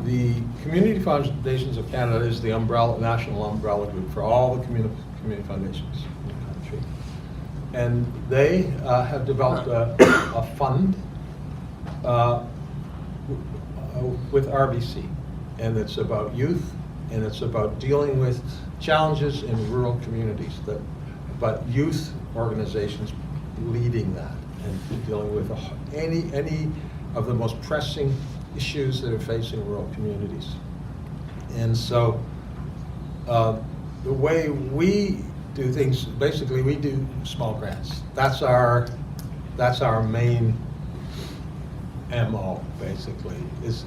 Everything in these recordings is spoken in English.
the Community Foundations of Canada is the national umbrella group for all the community foundations in the country. And they have developed a fund with RBC. And it's about youth, and it's about dealing with challenges in rural communities, but youth organizations leading that and dealing with any of the most pressing issues that are facing rural communities. And so the way we do things, basically we do small grants. That's our main MO, basically, is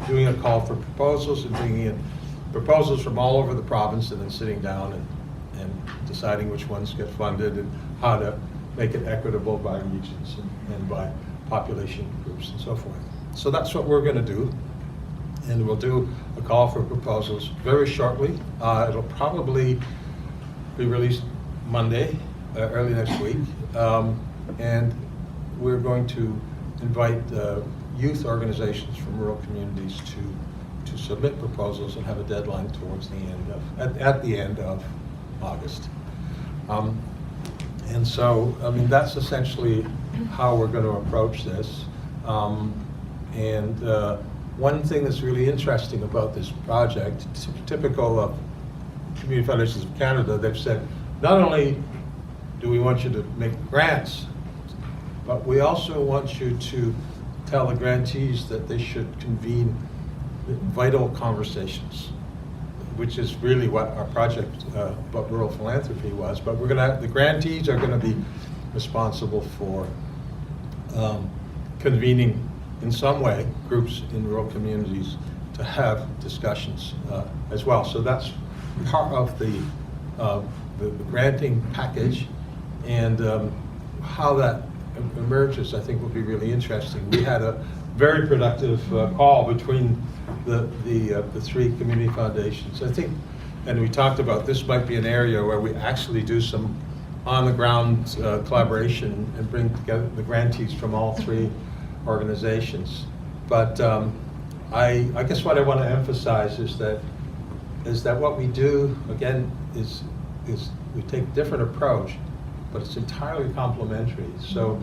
doing a call for proposals and bringing in proposals from all over the province and then sitting down and deciding which ones get funded and how to make it equitable by regions and by population groups and so forth. So that's what we're going to do, and we'll do a call for proposals very shortly. It'll probably be released Monday, early next week, and we're going to invite youth organizations from rural communities to submit proposals and have a deadline towards the end of at the end of August. And so, I mean, that's essentially how we're going to approach this. And one thing that's really interesting about this project, typical of Community Foundations of Canada, they've said, not only do we want you to make grants, but we also want you to tell the grantees that they should convene vital conversations, which is really what our project about rural philanthropy was. But we're going to have, the grantees are going to be responsible for convening in some way groups in rural communities to have discussions as well. So that's part of the granting package, and how that emerges, I think, will be really interesting. We had a very productive call between the three community foundations, I think, and we talked about this might be an area where we actually do some on-the-ground collaboration and bring together the grantees from all three organizations. But I guess what I want to emphasize is that what we do, again, is we take a different approach, but it's entirely complementary. So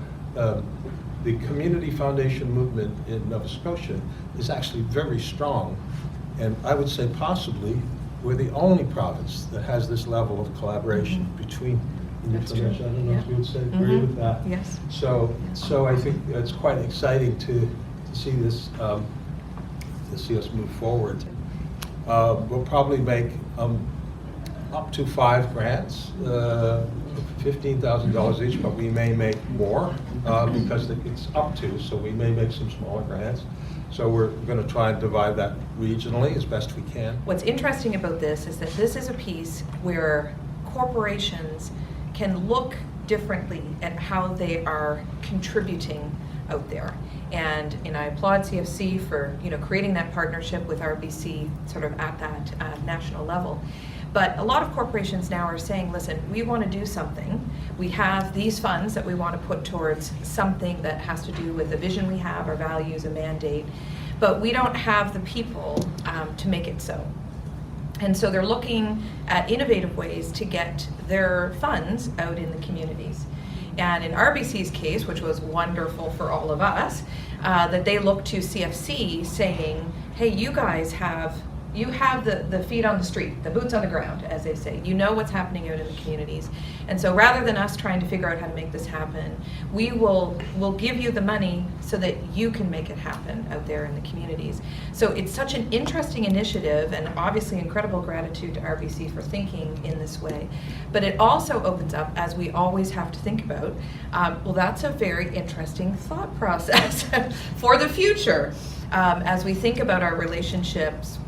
the community foundation movement in Nova Scotia is actually very strong, and I would say possibly we're the only province that has this level of collaboration between That's true. I don't know if you would say agree with that. Yes. So I think it's quite exciting to see this, to see us move forward. We'll probably make up to 5 grants, $15,000 each, but we may make more because it's up to, so we may make some smaller grants. So we're going to try and divide that regionally as best we can. What's interesting about this is that this is a piece where corporations can look differently at how they are contributing out there. And I applaud CFC for creating that partnership with RBC sort of at that national level. But a lot of corporations now are saying, listen, we want to do something. We have these funds that we want to put towards something that has to do with the vision we have, our values, a mandate, but we don't have the people to make it so. And so they're looking at innovative ways to get their funds out in the communities. And in RBC's case, which was wonderful for all of us, that they looked to CFC saying, hey, you guys have the feet on the street, the boots on the ground, as they say. You know what's happening out in the communities. And so rather than us trying to figure out how to make this happen, we'll give you the money so that you can make it happen out there in the communities. So it's such an interesting initiative, and obviously incredible gratitude to RBC for thinking in this way. But it also opens up, as we always have to think about, well, that's a very interesting thought process for the future. As we think about our relationships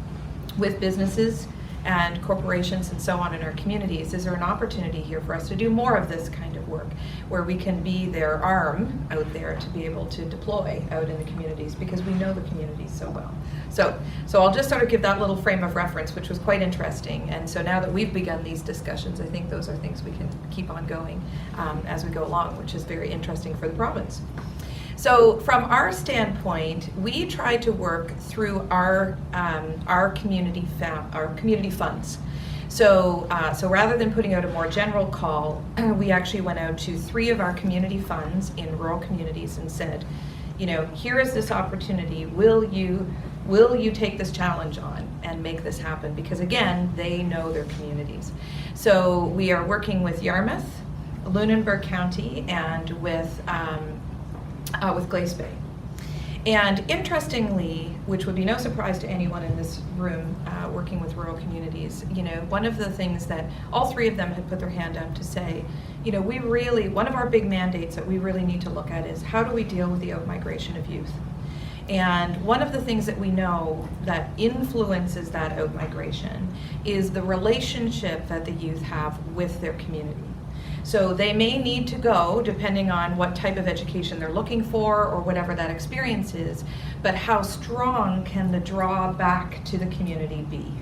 with businesses and corporations and so on in our communities, is there an opportunity here for us to do more of this kind of work, where we can be their arm out there to be able to deploy out in the communities, because we know the communities so well. So I'll just sort of give that little frame of reference, which was quite interesting. And so now that we've begun these discussions, I think those are things we can keep on going as we go along, which is very interesting for the province. So from our standpoint, we try to work through our community funds. So rather than putting out a more general call, we actually went out to 3 of our community funds in rural communities and said, here is this opportunity. Will you take this challenge on and make this happen? Because again, they know their communities. So we are working with Yarmouth, Lunenburg County, and with Glace Bay. And interestingly, which would be no surprise to anyone in this room working with rural communities, one of the things that all 3 of them had put their hand up to say, one of our big mandates that we really need to look at is how do we deal with the outmigration of youth? And one of the things that we know that influences that outmigration is the relationship that the youth have with their community. So they may need to go, depending on what type of education they're looking for or whatever that experience is, but how strong can the draw back to the community be?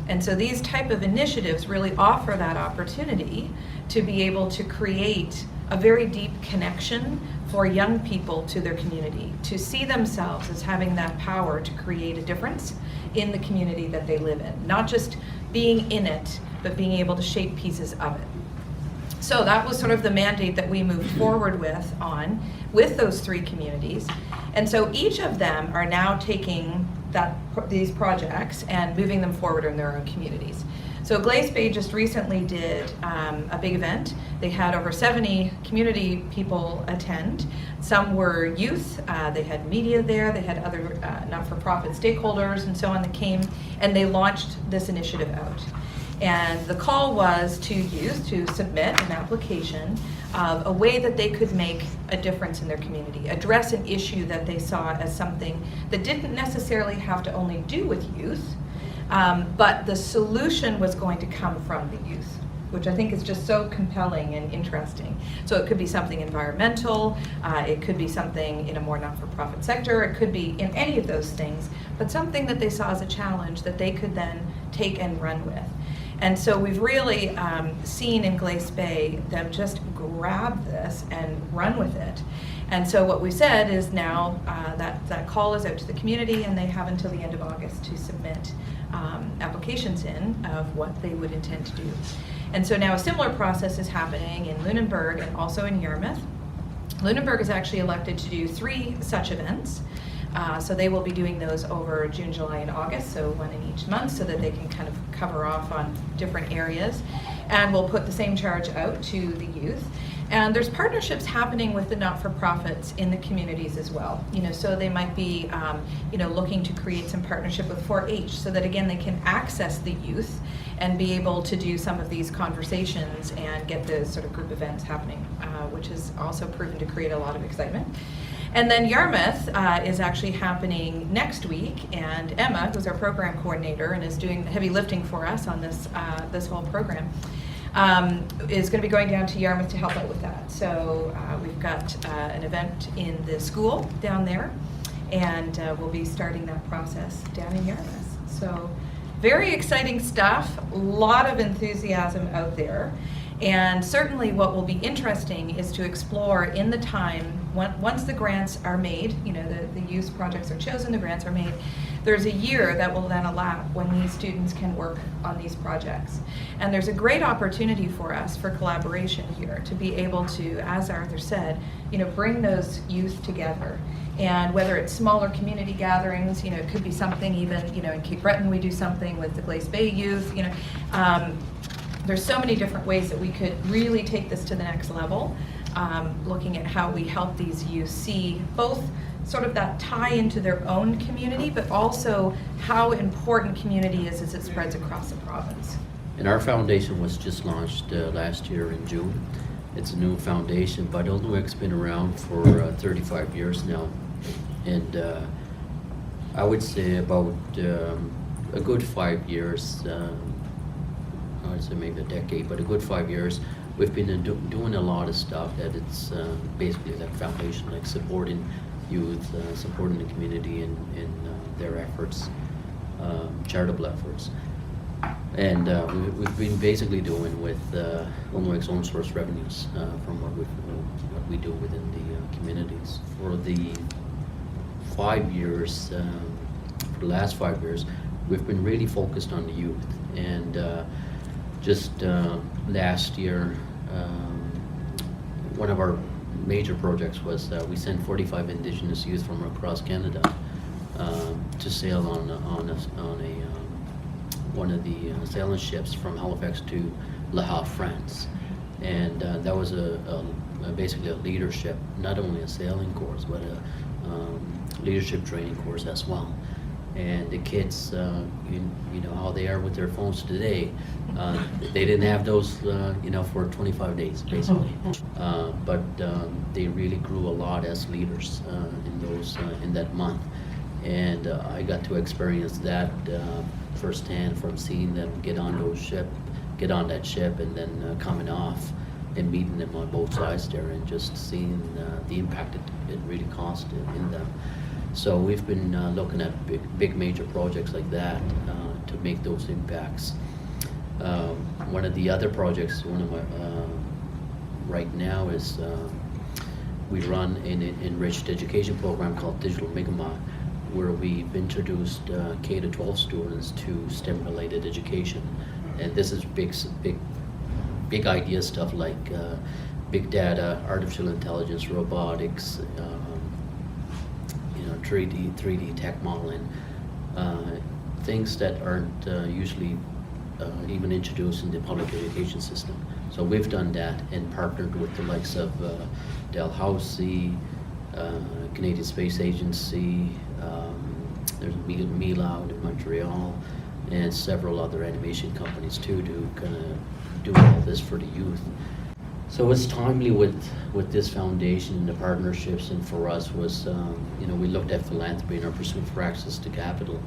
And so these type of initiatives really offer that opportunity to be able to create a very deep connection for young people to their community, to see themselves as having that power to create a difference in the community that they live in, not just being in it, but being able to shape pieces of it. So that was sort of the mandate that we moved forward with those 3 communities. And so each of them are now taking these projects and moving them forward in their own communities. So Glace Bay just recently did a big event. They had over 70 community people attend. Some were youth, they had media there, they had other not-for-profit stakeholders and so on that came, and they launched this initiative out. And the call was to youth to submit an application of a way that they could make a difference in their community, address an issue that they saw as something that didn't necessarily have to only do with youth, but the solution was going to come from the youth, which I think is just so compelling and interesting. So it could be something environmental, it could be something in a more not-for-profit sector, it could be in any of those things, but something that they saw as a challenge that they could then take and run with. And so we've really seen in Glace Bay them just grab this and run with it. And so what we said is now that call is out to the community, and they have until the end of August to submit applications in of what they would intend to do. And so now a similar process is happening in Lunenburg and also in Yarmouth. Lunenburg is actually elected to do 3 such events. So they will be doing those over June, July, and August, so 1 in each month, so that they can kind of cover off on different areas. And we'll put the same charge out to the youth. And there's partnerships happening with the not-for-profits in the communities as well. So they might be, looking to create some partnership with 4-H, so that again they can access the youth and be able to do some of these conversations and get those sort of group events happening, which has also proven to create a lot of excitement. And then Yarmouth is actually happening next week, and Emma, who's our program coordinator and is doing the heavy lifting for us on this whole program, is going to be going down to Yarmouth to help out with that. So we've got an event in the school down there, and we'll be starting that process down in Yarmouth. So very exciting stuff, a lot of enthusiasm out there. And certainly what will be interesting is to explore in the time, once the grants are made, the youth projects are chosen, the grants are made, there's a year that will then elapse when these students can work on these projects. And there's a great opportunity for us for collaboration here to be able to, as Arther said, bring those youth together. And whether it's smaller community gatherings, it could be something even, in Cape Breton we do something with the Glace Bay youth, there's so many different ways that we could really take this to the next level, looking at how we help these youth see both sort of that tie into their own community, but also how important community is as it spreads across the province. And our foundation was just launched last year in June. It's a new foundation, but Ulnooweg's been around for 35 years now. And I would say about a good 5 years, I'd say maybe a decade, but a good 5 years, we've been doing a lot of stuff that it's basically that foundation, like supporting youth, supporting the community in their efforts, charitable efforts. And we've been basically doing with Ulnooweg's own source revenues from what we do within the communities. For the 5 years, for the last 5 years, we've been really focused on the youth. And just last year, one of our major projects was we sent 45 Indigenous youth from across Canada to sail on one of the sailing ships from Halifax to Le Havre, France. And that was basically a leadership, not only a sailing course, but a leadership training course as well. And the kids, you know how they are with their phones today. They didn't have those, for 25 days, basically. But they really grew a lot as leaders in that month. And I got to experience that firsthand from seeing them get on that ship, and then coming off and meeting them on both sides there, and just seeing the impact it really caused in them. So we've been looking at big major projects like that to make those impacts. One of the other projects, right now is we run an enriched education program called Digital Mi'kmaq, where we've introduced K-12 students to STEM-related education. And this is big idea stuff like big data, artificial intelligence, robotics, 3D tech modeling, things that aren't usually even introduced in the public education system. So we've done that and partnered with the likes of Dalhousie, Canadian Space Agency, there's Mila in Montreal, and several other animation companies too, to kind of do all this for the youth. So it's timely with this foundation and the partnerships, and for us was, we looked at philanthropy in our pursuit for access to capital,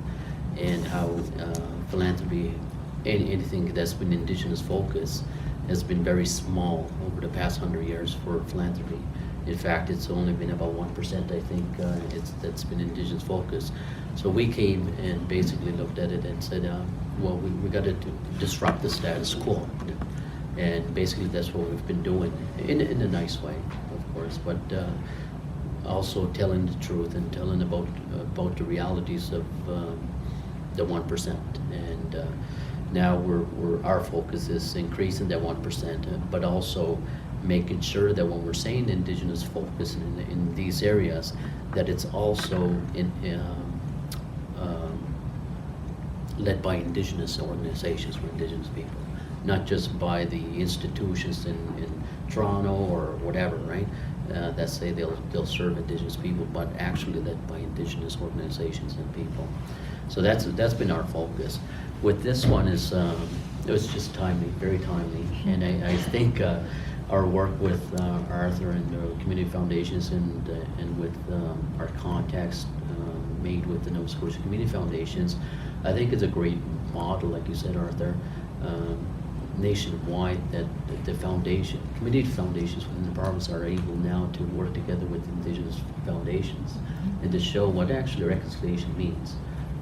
and how philanthropy, anything that's been Indigenous focus, has been very small over the past 100 years for philanthropy. In fact, it's only been about 1%, I think, that's been Indigenous focus. So we came and basically looked at it and said, well, we got to disrupt the status quo. And basically that's what we've been doing, in a nice way, of course, but also telling the truth and telling about the realities of the 1%. And now our focus is increasing that 1%, but also making sure that when we're saying Indigenous focus in these areas, that it's also led by Indigenous organizations for Indigenous people. Not just by the institutions in Toronto or whatever, right? That say they'll serve Indigenous people, but actually led by Indigenous organizations and people. So that's been our focus. With this one it was just timely, very timely, and I think our work with Arther and the community foundations and with our contacts made with the Nova Scotia community foundations, I think it's a great model, like you said, Arther. Nationwide, that the community foundations within the province are able now to work together with Indigenous foundations and to show what actually reconciliation means.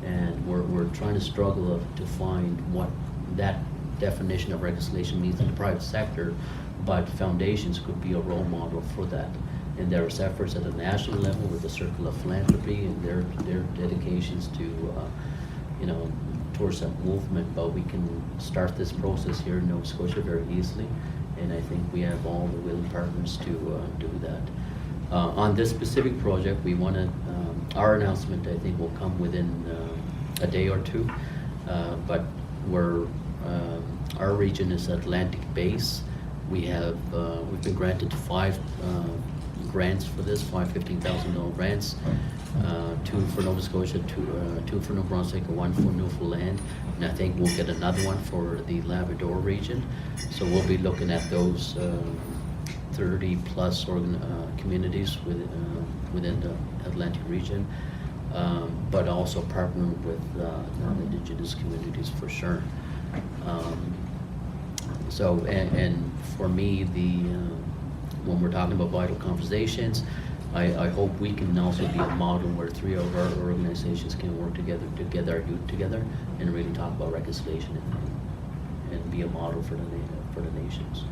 And we're trying to struggle to find what that definition of reconciliation means in the private sector, but foundations could be a role model for that. And there's efforts at a national level with the Circle of Philanthropy and their dedications to towards that movement, but we can start this process here in Nova Scotia very easily, and I think we have all the willing partners to do that. On this specific project, we want to, our announcement I think will come within a day or two, but our region is Atlantic base. We've been granted 5 grants for this, 5 $15,000 grants. 2 for Nova Scotia, 2 for New Brunswick, and 1 for Newfoundland, and I think we'll get another one for the Labrador region. So we'll be looking at those 30 plus communities within the Atlantic region, but also partnering with non-Indigenous communities for sure. So and for me, when we're talking about vital conversations, I hope we can also be a model where 3 of our organizations can work together to get our youth together and really talk about reconciliation. and be a model for the nations.